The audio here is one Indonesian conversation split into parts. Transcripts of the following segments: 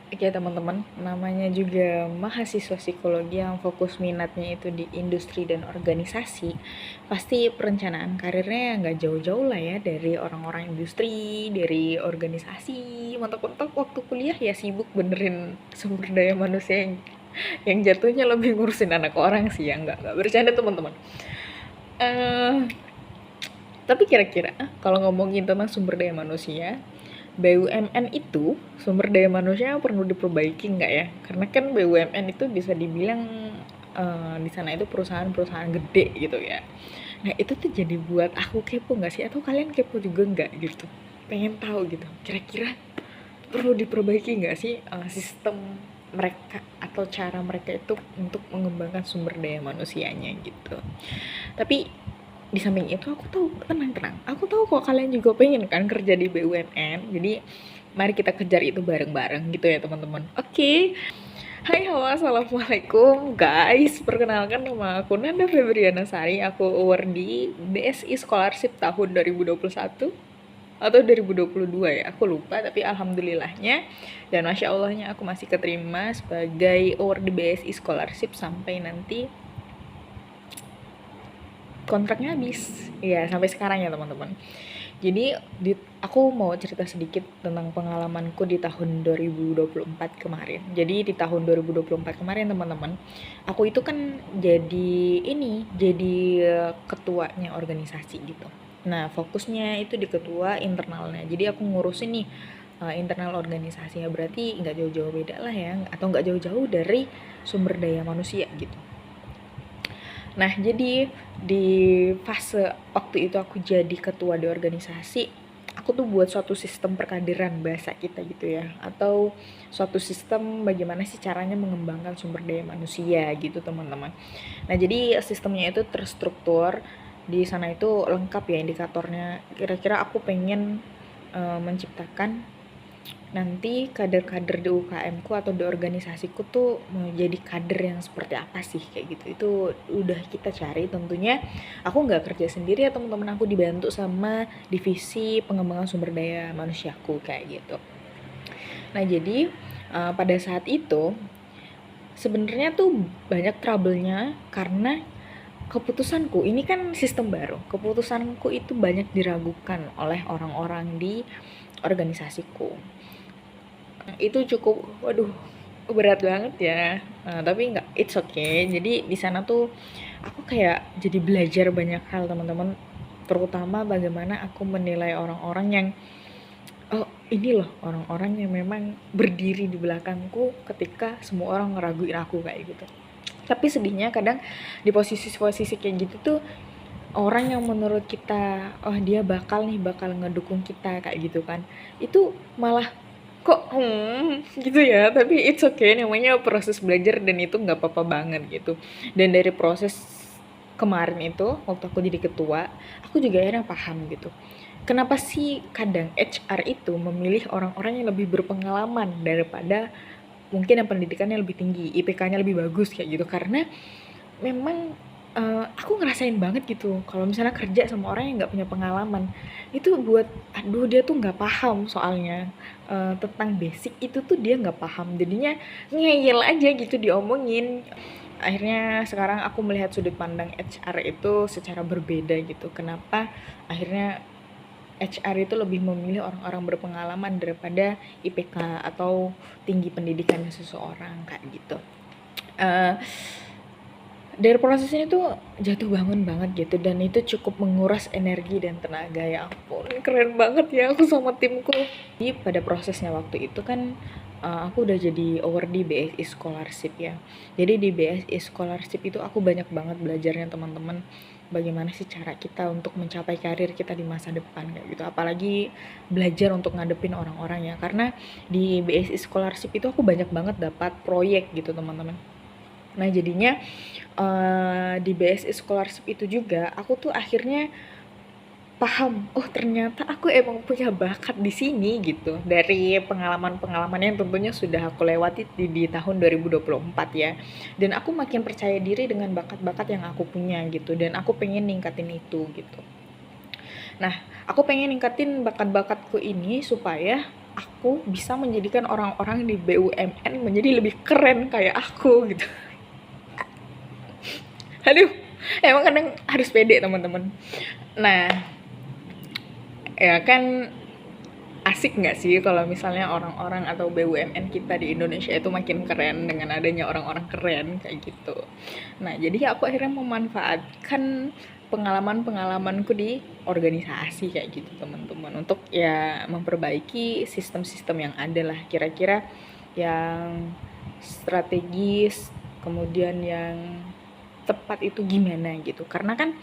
Oke teman-teman, namanya juga mahasiswa psikologi yang fokus minatnya itu di industri dan organisasi. Pasti perencanaan karirnya nggak jauh-jauh lah ya dari orang-orang industri, dari organisasi. Mentok-mentok waktu kuliah ya sibuk benerin sumber daya manusia yang jatuhnya lebih ngurusin anak orang sih ya, nggak bercanda teman-teman. Eh, tapi kira-kira kalau ngomongin tentang sumber daya manusia, BUMN itu sumber daya manusia perlu diperbaiki nggak ya? Karena kan BUMN itu bisa dibilang di sana itu perusahaan-perusahaan gede gitu ya. Nah itu tuh jadi buat aku kepo nggak sih? Atau kalian kepo juga nggak gitu? Pengen tahu gitu. Kira-kira perlu diperbaiki nggak sih sistem mereka atau cara mereka itu untuk mengembangkan sumber daya manusianya gitu. Tapi di samping itu aku tahu, tenang, aku tahu kok kalian juga pengen kan kerja di BUMN, jadi mari kita kejar itu bareng-bareng gitu ya teman-teman. Oke. Hai, halo, assalamualaikum guys, perkenalkan nama aku Nanda Febriana Sari, aku award di BSI Scholarship tahun 2021 atau 2022 ya, aku lupa, tapi alhamdulillahnya dan masya Allahnya aku masih keterima sebagai award di BSI Scholarship sampai nanti kontraknya habis ya, sampai sekarang ya teman-teman. Jadi aku mau cerita sedikit tentang pengalamanku di tahun 2024 kemarin. Jadi di tahun 2024 kemarin teman-teman, aku itu kan jadi ketuanya organisasi gitu. Nah fokusnya itu di ketua internalnya, jadi aku ngurusin nih internal organisasinya, berarti nggak jauh-jauh beda lah ya, atau nggak jauh-jauh dari sumber daya manusia gitu. Nah, jadi di fase waktu itu aku jadi ketua di organisasi, aku tuh buat suatu sistem perkaderan bahasa kita gitu ya, atau suatu sistem bagaimana sih caranya mengembangkan sumber daya manusia gitu teman-teman. Nah, jadi sistemnya itu terstruktur, di sana itu lengkap ya indikatornya. Kira-kira aku pengen menciptakan nanti kader-kader di UKM ku atau di organisasiku tuh mau jadi kader yang seperti apa sih kayak gitu. Itu udah kita cari tentunya. Aku nggak kerja sendiri ya teman-teman, aku dibantu sama divisi pengembangan sumber daya manusiaku kayak gitu. Nah jadi pada saat itu sebenarnya tuh banyak trouble-nya karena keputusanku ini kan sistem baru. Keputusanku itu banyak diragukan oleh orang-orang di organisasiku. Itu cukup, waduh, berat banget ya. Tapi nggak, it's okay. Jadi di sana tuh aku kayak jadi belajar banyak hal teman-teman, terutama bagaimana aku menilai orang-orang yang oh ini loh orang-orang yang memang berdiri di belakangku ketika semua orang ngeraguin aku kayak gitu. Tapi sedihnya kadang di posisi-posisi kayak gitu tuh orang yang menurut kita oh dia bakal ngedukung kita kayak gitu kan, itu malah kok gitu ya. Tapi it's okay, namanya proses belajar dan itu nggak apa-apa banget gitu. Dan dari proses kemarin itu waktu aku jadi ketua, aku juga akhirnya paham gitu kenapa sih kadang HR itu memilih orang-orang yang lebih berpengalaman daripada mungkin yang pendidikannya lebih tinggi, IPK-nya lebih bagus kayak gitu. Karena memang aku ngerasain banget gitu kalau misalnya kerja sama orang yang nggak punya pengalaman, itu buat aduh dia tuh nggak paham soalnya tentang basic itu tuh dia nggak paham, jadinya ngeyel aja gitu diomongin. Akhirnya sekarang aku melihat sudut pandang HR itu secara berbeda gitu, kenapa akhirnya HR itu lebih memilih orang-orang berpengalaman daripada IPK atau tinggi pendidikannya seseorang kayak gitu. uh, dari prosesnya tuh jatuh bangun banget gitu, dan itu cukup menguras energi dan tenaga. Ya ampun keren banget ya aku sama timku. Jadi pada prosesnya waktu itu kan aku udah jadi award di BSI Scholarship ya. Jadi di BSI Scholarship itu aku banyak banget belajarnya teman-teman, bagaimana sih cara kita untuk mencapai karir kita di masa depan kayak gitu. Apalagi belajar untuk ngadepin orang-orang ya, karena di BSI Scholarship itu aku banyak banget dapat proyek gitu teman-teman. Nah jadinya di BSI Scholarship itu juga aku tuh akhirnya paham, oh ternyata aku emang punya bakat di sini gitu, dari pengalaman-pengalaman yang tentunya sudah aku lewati di tahun 2024 ya. Dan aku makin percaya diri dengan bakat-bakat yang aku punya gitu, dan aku pengen ningkatin itu gitu. Nah aku pengen ningkatin bakat-bakatku ini supaya aku bisa menjadikan orang-orang di BUMN menjadi lebih keren kayak aku gitu. Aduh, emang kadang harus pede teman-teman. Nah, ya kan asik nggak sih kalau misalnya orang-orang atau BUMN kita di Indonesia itu makin keren dengan adanya orang-orang keren kayak gitu. Nah, jadi aku akhirnya memanfaatkan pengalaman-pengalamanku di organisasi kayak gitu teman-teman, untuk ya memperbaiki sistem-sistem yang ada lah, kira-kira yang strategis, kemudian yang tepat itu gimana gitu. Karena kan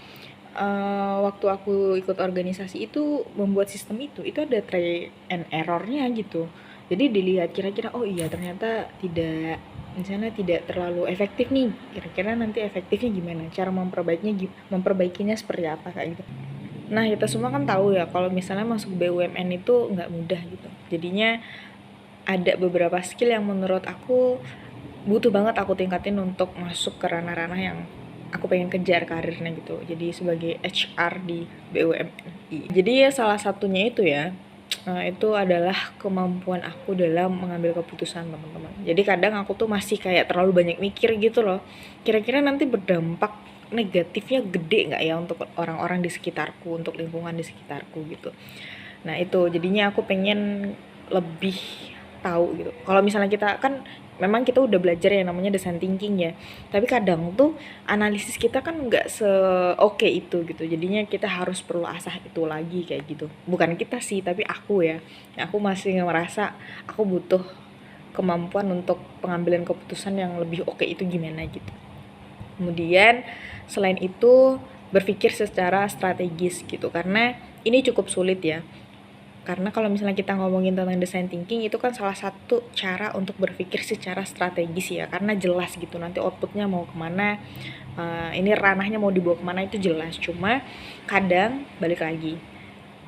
waktu aku ikut organisasi itu membuat sistem itu ada try and errornya gitu. Jadi dilihat kira-kira oh iya ternyata tidak, misalnya tidak terlalu efektif nih, kira-kira nanti efektifnya gimana, cara memperbaikinya seperti apa kayak gitu. Nah kita semua kan tahu ya kalau misalnya masuk BUMN itu nggak mudah gitu. Jadinya ada beberapa skill yang menurut aku butuh banget aku tingkatin untuk masuk ke ranah-ranah yang aku pengen kejar karirnya gitu. Jadi sebagai HR di BUMN. Jadi ya salah satunya itu ya, itu adalah kemampuan aku dalam mengambil keputusan teman-teman. Jadi kadang aku tuh masih kayak terlalu banyak mikir gitu loh. Kira-kira nanti berdampak negatifnya gede nggak ya untuk orang-orang di sekitarku, untuk lingkungan di sekitarku gitu. Nah itu jadinya aku pengen lebih tahu gitu. Kalau misalnya kita kan memang kita udah belajar yang namanya design thinking ya, tapi kadang tuh analisis kita kan nggak se-oke itu gitu. Jadinya kita harus perlu asah itu lagi kayak gitu. Bukan kita sih, tapi aku ya. Aku masih ngerasa aku butuh kemampuan untuk pengambilan keputusan yang lebih oke itu gimana gitu. Kemudian selain itu berpikir secara strategis gitu, karena ini cukup sulit ya. Karena kalau misalnya kita ngomongin tentang design thinking itu kan salah satu cara untuk berpikir secara strategis ya, karena jelas gitu nanti outputnya mau kemana, ini ranahnya mau dibawa kemana itu jelas. Cuma kadang balik lagi,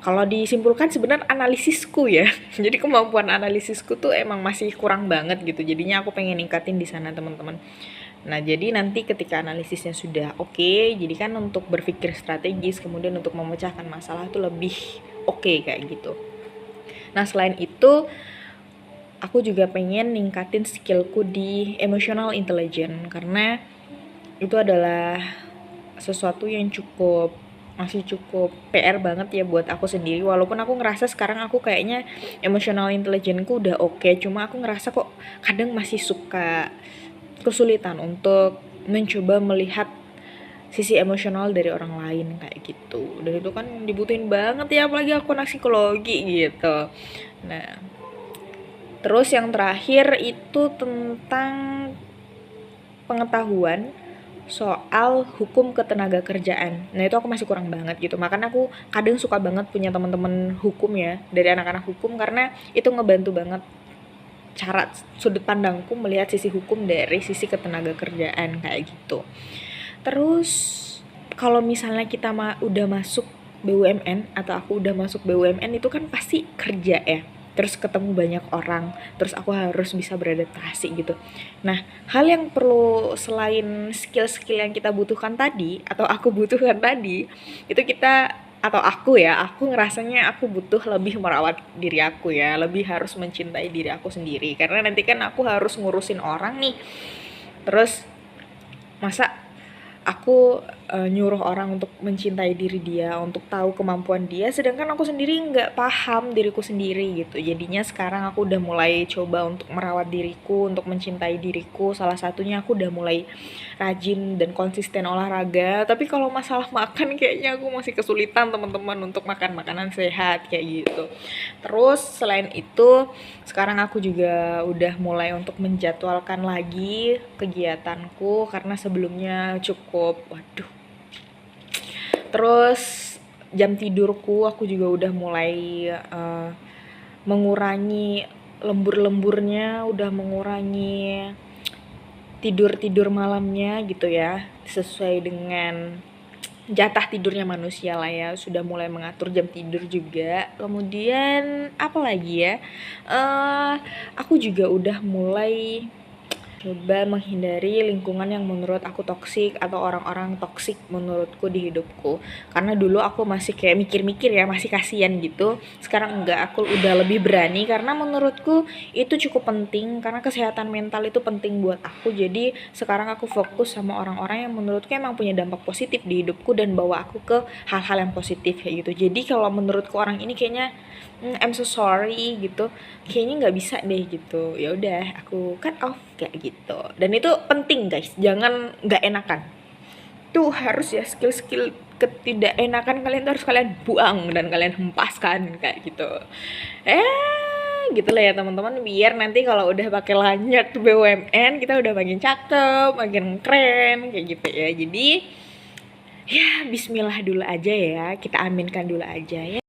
kalau disimpulkan sebenarnya analisisku ya jadi kemampuan analisisku tuh emang masih kurang banget gitu, jadinya aku pengen ningkatin di sana teman-teman. Nah jadi nanti ketika analisisnya sudah oke, jadi kan untuk berpikir strategis kemudian untuk memecahkan masalah itu lebih oke kayak gitu. Nah selain itu aku juga pengen ningkatin skillku di emotional intelligence, karena itu adalah sesuatu yang masih cukup PR banget ya buat aku sendiri. Walaupun aku ngerasa sekarang aku kayaknya emotional intelligence-ku udah oke, cuma aku ngerasa kok kadang masih suka kesulitan untuk mencoba melihat sisi emosional dari orang lain kayak gitu. Dan itu kan dibutuhin banget ya, apalagi aku anak psikologi gitu. Nah, terus yang terakhir itu tentang pengetahuan soal hukum ketenaga kerjaan. Nah itu aku masih kurang banget gitu. Makanya aku kadang suka banget punya teman-teman hukum ya, dari anak-anak hukum, karena itu ngebantu banget cara sudut pandangku melihat sisi hukum dari sisi ketenaga kerjaan kayak gitu. Terus kalau misalnya kita udah masuk BUMN atau aku udah masuk BUMN itu kan pasti kerja ya, terus ketemu banyak orang, terus aku harus bisa beradaptasi gitu. Nah, hal yang perlu selain skill-skill yang kita butuhkan tadi atau aku butuhkan tadi, itu kita atau aku ngerasanya aku butuh lebih merawat diri aku ya, lebih harus mencintai diri aku sendiri, karena nanti kan aku harus ngurusin orang nih. Terus masa aku nyuruh orang untuk mencintai diri dia, untuk tahu kemampuan dia, sedangkan aku sendiri nggak paham diriku sendiri gitu. Jadinya sekarang aku udah mulai coba untuk merawat diriku, untuk mencintai diriku. Salah satunya aku udah mulai rajin dan konsisten olahraga. Tapi kalau masalah makan kayaknya aku masih kesulitan teman-teman untuk makan makanan sehat kayak gitu. Terus selain itu sekarang aku juga udah mulai untuk menjadwalkan lagi kegiatanku, karena sebelumnya cukup terus jam tidurku aku juga udah mulai mengurangi lembur-lemburnya, udah mengurangi tidur malamnya gitu ya, sesuai dengan jatah tidurnya manusia lah ya, sudah mulai mengatur jam tidur juga. Kemudian apa lagi ya, aku juga udah mulai Coba menghindari lingkungan yang menurut aku toksik atau orang-orang toksik menurutku di hidupku. Karena dulu aku masih kayak mikir-mikir ya, masih kasihan gitu. Sekarang enggak, aku udah lebih berani karena menurutku itu cukup penting karena kesehatan mental itu penting buat aku. Jadi sekarang aku fokus sama orang-orang yang menurutku emang punya dampak positif di hidupku dan bawa aku ke hal-hal yang positif kayak gitu. Jadi kalau menurutku orang ini kayaknya I'm so sorry gitu, kayaknya nggak bisa deh gitu, ya udah aku cut off kayak gitu. Dan itu penting guys, jangan nggak enakan, tuh harus ya skill-skill ketidakenakan kalian tuh harus kalian buang dan kalian hempaskan kayak gitu. Gitu lah ya teman-teman, biar nanti kalau udah pakai lanyard BUMN kita udah makin cakep, makin keren kayak gitu ya. Jadi ya bismillah dulu aja ya, kita aminkan dulu aja ya.